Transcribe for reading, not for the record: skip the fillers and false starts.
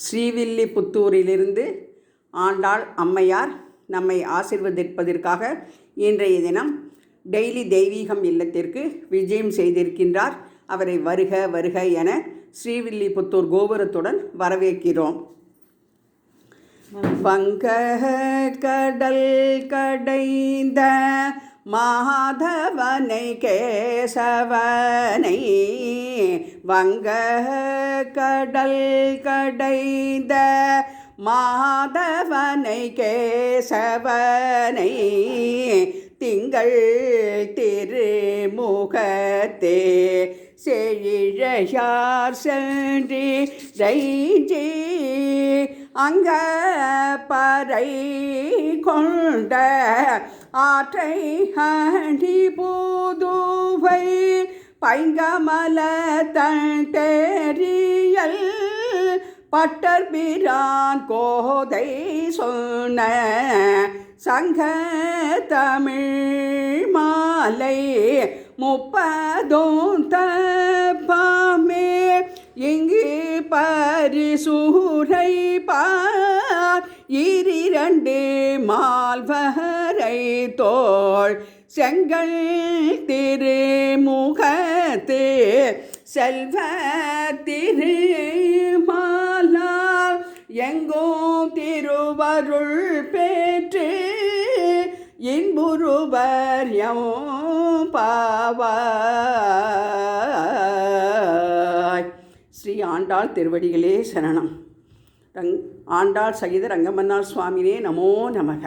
ஸ்ரீவில்லிபுத்தூரிலிருந்து ஆண்டாள் அம்மையார் நம்மை ஆசீர்வதிப்பதற்காக இன்றைய தினம் டெய்லி தெய்வீகம் இல்லத்திற்கு விஜயம் செய்திருக்கின்றார். அவரை வருக வருக என ஸ்ரீவில்லிபுத்தூர் கோபுரத்துடன் வரவேற்கிறோம். வங்க கடல் கடைந்த மாதவனை கேசவனை, வங்க கடல் கடைந்த மாதவனை கேசவனை, திங்கள் திருமுகத்தே செழிழையார் சென்றி ரைஞ்சி அங்க பறை கொண்ட ஆற்றை அடி புதுவை பைங்கமல தண்டேரியல் பட்டர்பிரான் கோதை சொன்ன சங்க தமிழ் மாலை முப்பதும் தப்பாமே இங்கு பரிசூரை பார் இரண்டு மால்வரை தோள் செங்கல் திருமுகத்து செல்வ திருமாலால் எங்கும் திருவருள் பெற்று இன்புறுவர் எம் பாவாய். ஸ்ரீ ஆண்டாள் திருவடிகளே சரணம். ஆண்டாள் சகித ரங்கமன்னார் சுவாமினே நமோ நமக.